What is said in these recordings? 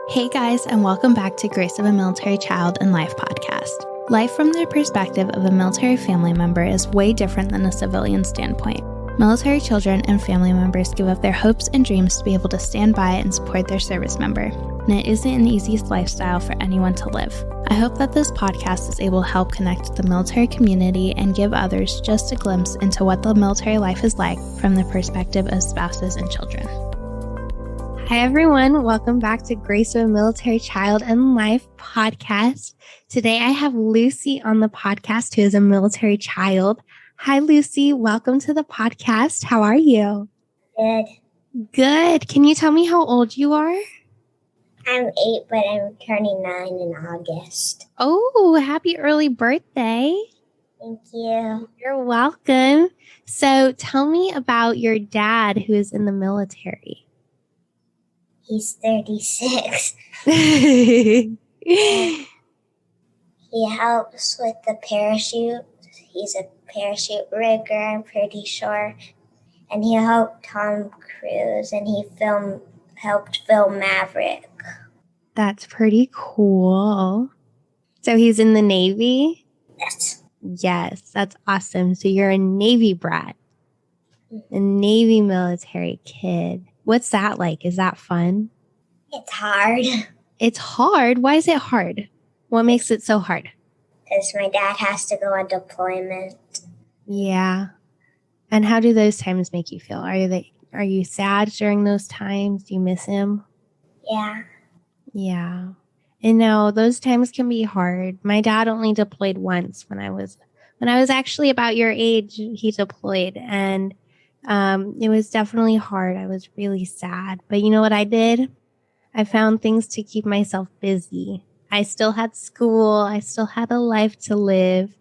Hey guys, and welcome back to Grace of a Military Child and Life podcast. Life from the perspective of a military family member is way different than a civilian standpoint. Military children and family members give up their hopes and dreams to be able to stand by and support their service member, and it isn't an easy lifestyle for anyone to live. I hope that this podcast is able to help connect the military community and give others just a glimpse into what the military life is like from the perspective of spouses and children. Hi, everyone. Welcome back to Grace of a Military Child and Life podcast. Today, I have Lucy on the podcast, who is a military child. Hi, Lucy. Welcome to the podcast. How are you? Good. Good. Can you tell me how old you are? I'm 8, but I'm turning 9 in August. Oh, happy early birthday. Thank you. You're welcome. So tell me about your dad who is in the military. He's 36. He He helps with the parachute. He's a parachute rigger, I'm pretty sure. And he helped Tom Cruise, and he helped film Maverick. That's pretty cool. So he's in the Navy? Yes. Yes, that's awesome. So you're a Navy brat, a Navy military kid. What's that like? Is that fun? It's hard. It's hard? Why is it hard? What makes it so hard? Because my dad has to go on deployment. Yeah. And how do those times make you feel? Are you sad during those times? Do you miss him? Yeah. Yeah. And no, those times can be hard. My dad only deployed once when I was actually about your age. He deployed, and it was definitely hard. I was really sad. But you know what I did? I found things to keep myself busy. I still had school. I still had a life to live.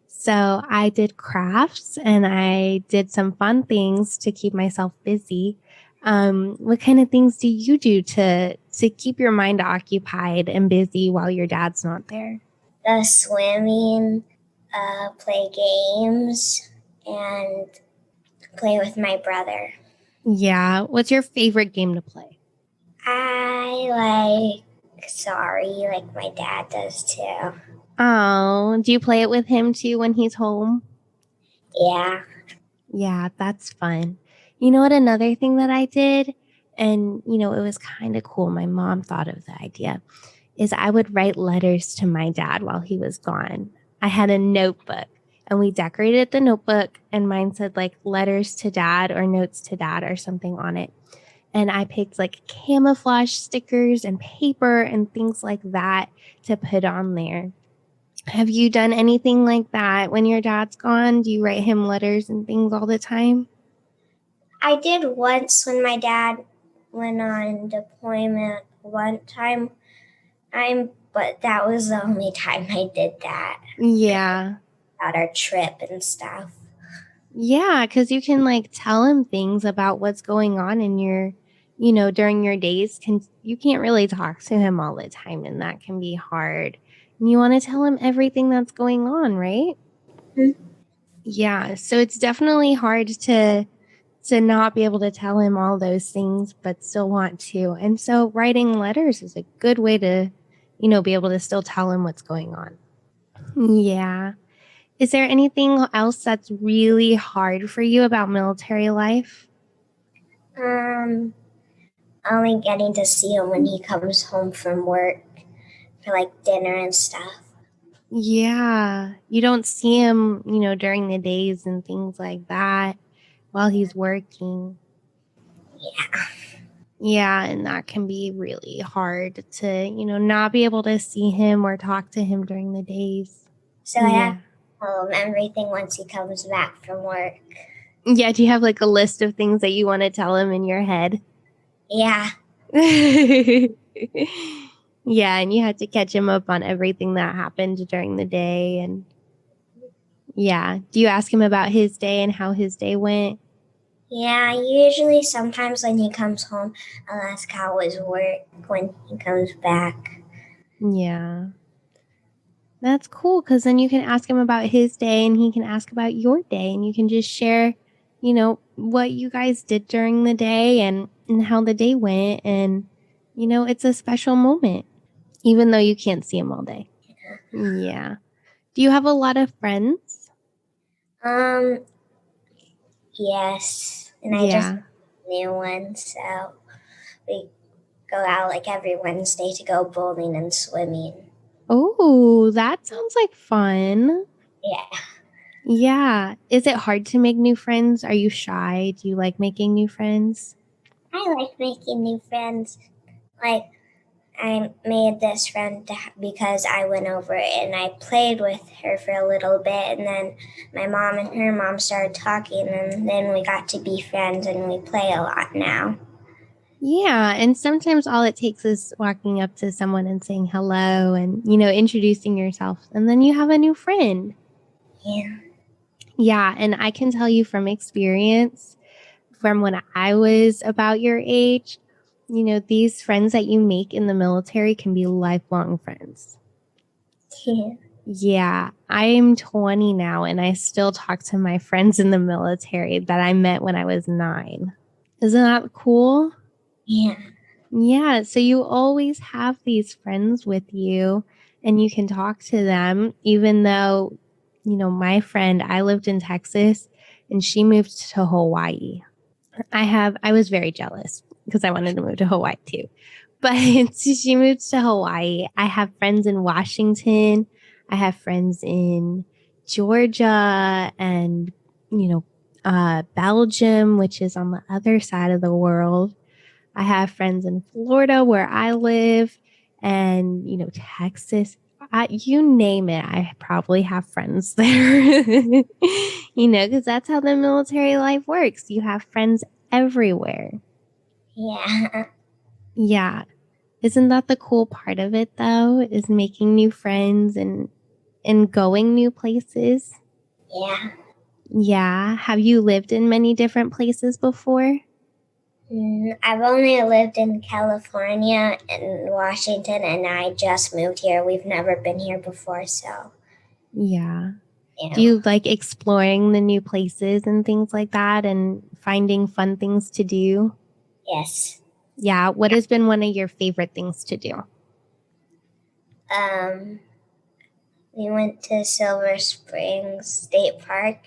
So I did crafts and I did some fun things to keep myself busy. What kind of things do you do to keep your mind occupied and busy while your dad's not there? The swimming, play games, and play with my brother. Yeah. What's your favorite game to play? I like Sorry, like my dad does too. Oh, do you play it with him too when he's home? Yeah. Yeah, that's fun. You know what? Another thing that I did, and it was kind of cool. My mom thought of the idea, is I would write letters to my dad while he was gone. I had a notebook, and we decorated the notebook, and mine said like letters to dad or notes to dad or something on it. And I picked like camouflage stickers and paper and things like that to put on there. Have you done anything like that when your dad's gone? Do you write him letters and things all the time? I did once when my dad went on deployment one time. But that was the only time I did that. Yeah. About our trip and stuff. Yeah, because you can like tell him things about what's going on in your, during your days. You can't really talk to him all the time, and that can be hard. And you want to tell him everything that's going on, right? Mm-hmm. Yeah, so it's definitely hard to not be able to tell him all those things, but still want to. And so writing letters is a good way to, be able to still tell him what's going on. Yeah. Is there anything else that's really hard for you about military life? Only getting to see him when he comes home from work for like dinner and stuff. Yeah. You don't see him, during the days and things like that while he's working. Yeah. Yeah, and that can be really hard to, not be able to see him or talk to him during the days. So I have to tell him everything once he comes back from work. Yeah, do you have like a list of things that you want to tell him in your head? Yeah. Yeah, and you had to catch him up on everything that happened during the day. And yeah, do you ask him about his day and how his day went? Yeah, usually sometimes when he comes home, I'll ask how his work when he comes back. Yeah. That's cool, because then you can ask him about his day and he can ask about your day, and you can just share, what you guys did during the day and how the day went. And It's a special moment, even though you can't see them all day. Yeah. Do you have a lot of friends? Um, yes. And I just Yeah. new one, so we go out like every Wednesday to go bowling and swimming. Oh, that sounds like fun. Yeah. Yeah. Is it hard to make new friends? Are you shy? Do you like making new friends? I like making new friends. Like, I made this friend because I went over and I played with her for a little bit, and then my mom and her mom started talking, and then we got to be friends, and we play a lot now. Yeah. And sometimes all it takes is walking up to someone and saying hello and, introducing yourself, and then you have a new friend. Yeah. Yeah. And I can tell you from experience, from when I was about your age, these friends that you make in the military can be lifelong friends. Yeah. Yeah, I'm 20 now and I still talk to my friends in the military that I met when I was 9. Isn't that cool? Yeah. Yeah, so you always have these friends with you and you can talk to them, even though, my friend, I lived in Texas and she moved to Hawaii. I was very jealous because I wanted to move to Hawaii too. But she moved to Hawaii. I have friends in Washington. I have friends in Georgia and, Belgium, which is on the other side of the world. I have friends in Florida where I live and, Texas. You name it, I probably have friends there, because that's how the military life works. You have friends everywhere. Yeah. Yeah. Isn't that the cool part of it though? Is making new friends and going new places? Yeah. Yeah. Have you lived in many different places before? I've only lived in California and Washington, and I just moved here. We've never been here before, so, Yeah. you Do know, you like exploring the new places and things like that and finding fun things to do? yes. Yeah. What has been one of your favorite things to do? Um, we went to Silver Springs State Park,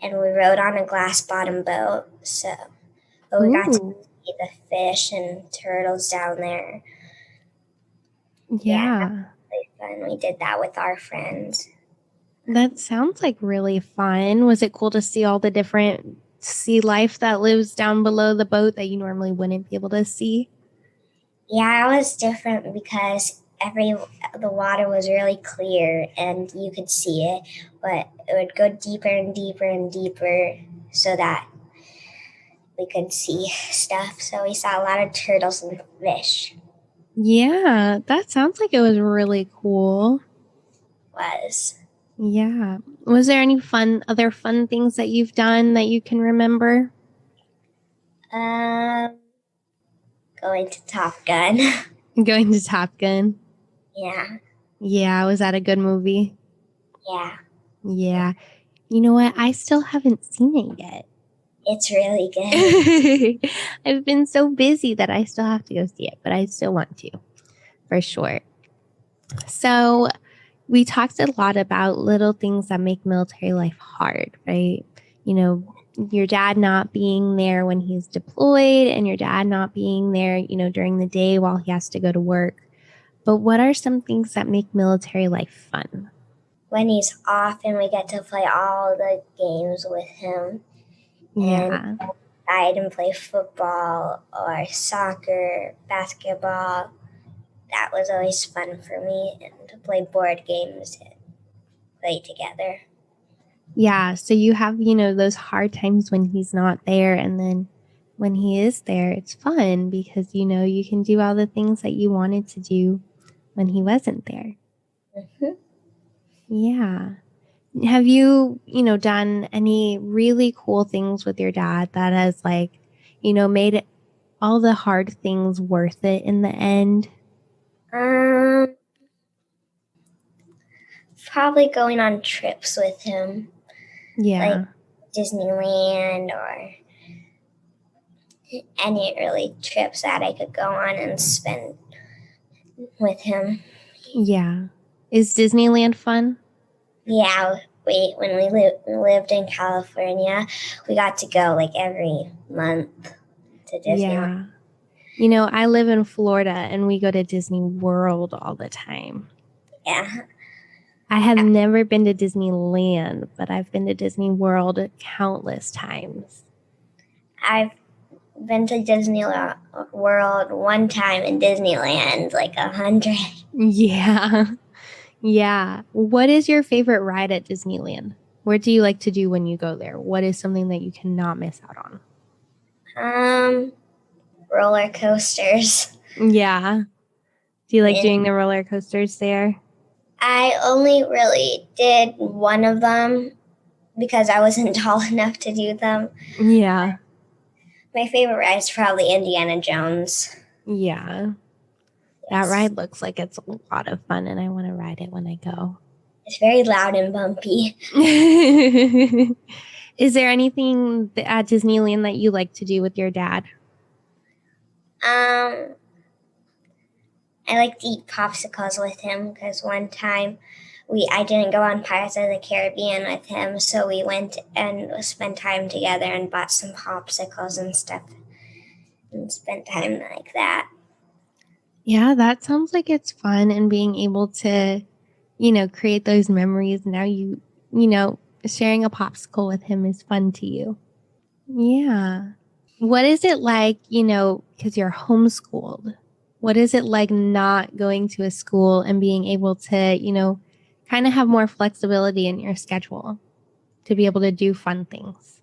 and we rode on a glass bottom boat. So, but we got to Ooh. see the fish and turtles down there. Yeah, that was Yeah. really fun. We did that with our friends. That sounds like really fun. Was it cool to see all the different sea life that lives down below the boat that you normally wouldn't be able to see? Yeah, it was different because the water was really clear and you could see it, but it would go deeper and deeper and deeper so that we could see stuff. So we saw a lot of turtles and fish. Yeah, that sounds like it was really cool. Was Yeah. Was there any other fun things that you've done that you can remember? um going to Top Gun. Going to Top Gun. Yeah, Yeah, was that a good movie? yeah, Yeah. You know what? I still haven't seen it yet. it's really good. I've been so busy that I still have to go see it, but I still want to, for sure. So, we talked a lot about little things that make military life hard, right? Your dad not being there when he's deployed and your dad not being there, during the day while he has to go to work. But what are some things that make military life fun? When he's off and we get to play all the games with him and Yeah. outside and play football or soccer, basketball. That was always fun for me, and to play board games and play together. Yeah. So you have, those hard times when he's not there. And then when he is there, it's fun because, you can do all the things that you wanted to do when he wasn't there. Mm-hmm. Yeah. Have you, done any really cool things with your dad that has like, made all the hard things worth it in the end? Um, Probably going on trips with him, like Yeah. Disneyland or any early trips that I could go on and spend with him. Yeah. Is Disneyland fun? Yeah, when we lived in California, we got to go like every month to Disneyland. Yeah. I live in Florida and we go to Disney World all the time. Yeah. I have never been to Disneyland, but I've been to Disney World countless times. I've been to Disney World one time and Disneyland like 100. Yeah. Yeah. What is your favorite ride at Disneyland? What do you like to do when you go there? What is something that you cannot miss out on? Roller coasters. Yeah. Do you like doing the roller coasters there? I only really did one of them because I wasn't tall enough to do them. Yeah. My favorite ride is probably Indiana Jones. Yeah. That ride looks like it's a lot of fun, and I want to ride it when I go. It's very loud and bumpy. Is there anything at Disneyland that you like to do with your dad? I like to eat popsicles with him because one time I didn't go on Pirates of the Caribbean with him, so we went and spent time together and bought some popsicles and stuff and spent time like that. Yeah, that sounds like it's fun, and being able to, create those memories. Now sharing a popsicle with him is fun to you. Yeah. What is it like, because you're homeschooled? What is it like not going to a school and being able to, kind of have more flexibility in your schedule to be able to do fun things?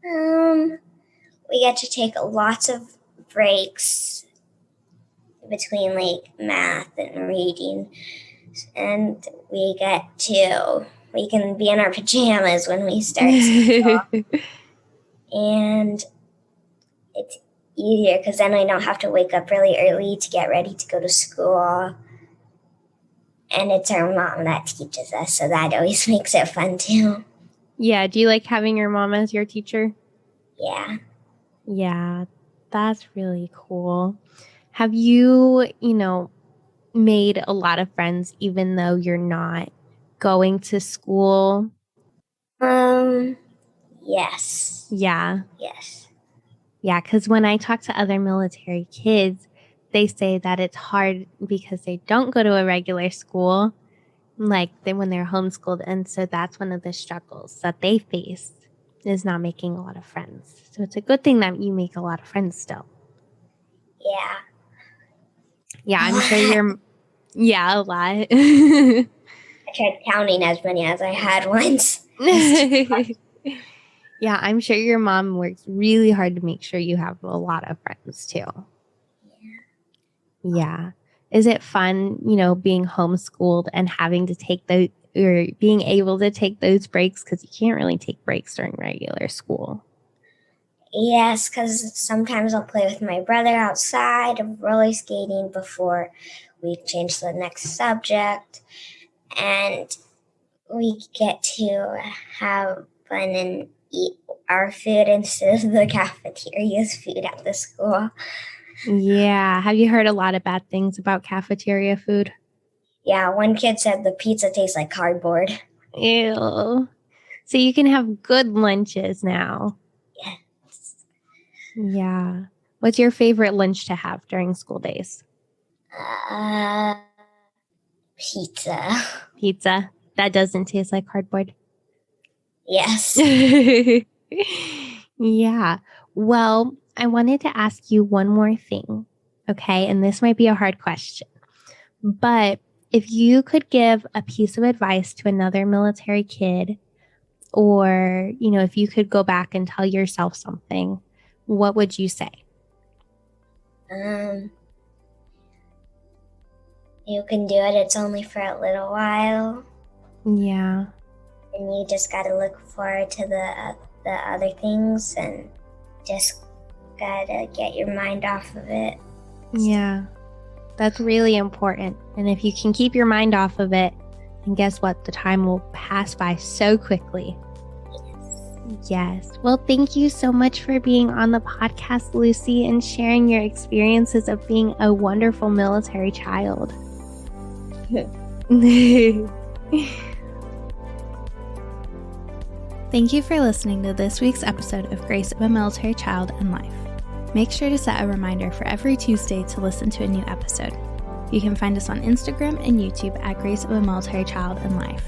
We get to take lots of breaks between like math and reading, and we can be in our pajamas when we start school. And it's easier because then I don't have to wake up really early to get ready to go to school. And it's our mom that teaches us, so that always makes it fun too. Yeah. Do you like having your mom as your teacher? Yeah. Yeah, that's really cool. Have you, made a lot of friends even though you're not going to school? Yes. Yeah. Yes. Yeah, because when I talk to other military kids, they say that it's hard because they don't go to a regular school, like when they're homeschooled. And so that's one of the struggles that they face, is not making a lot of friends. So it's a good thing that you make a lot of friends still. Yeah. Yeah, I'm sure you're... Yeah, a lot. I tried counting as many as I had once. Yeah, I'm sure your mom works really hard to make sure you have a lot of friends too. Yeah. Is it fun, being homeschooled and having to take those, or being able to take those breaks? Because you can't really take breaks during regular school. Yes, because sometimes I'll play with my brother outside of roller skating before we change to the next subject. And we get to have fun and eat our food instead of the cafeteria's food at the school. Yeah. Have you heard a lot of bad things about cafeteria food? Yeah, one kid said the pizza tastes like cardboard. Ew. So you can have good lunches now. Yes. Yeah. What's your favorite lunch to have during school days? Pizza. Pizza? That doesn't taste like cardboard? Yes. Yeah. Well, I wanted to ask you one more thing. Okay. And this might be a hard question, but if you could give a piece of advice to another military kid, or, if you could go back and tell yourself something, what would you say? You can do it. It's only for a little while. Yeah. And you just got to look forward to the other things and just got to get your mind off of it. Yeah. That's really important. And if you can keep your mind off of it, then guess what? The time will pass by so quickly. Yes. Yes. Well, thank you so much for being on the podcast, Lucy, and sharing your experiences of being a wonderful military child. Thank you for listening to this week's episode of Grace of a Military Child and Life. Make sure to set a reminder for every Tuesday to listen to a new episode. You can find us on Instagram and YouTube at Grace of a Military Child and Life.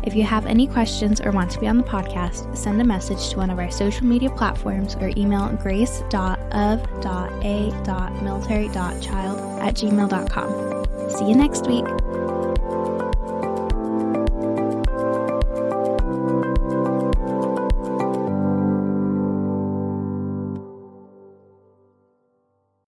If you have any questions or want to be on the podcast, send a message to one of our social media platforms or email grace.of.a.military.child@gmail.com. See you next week.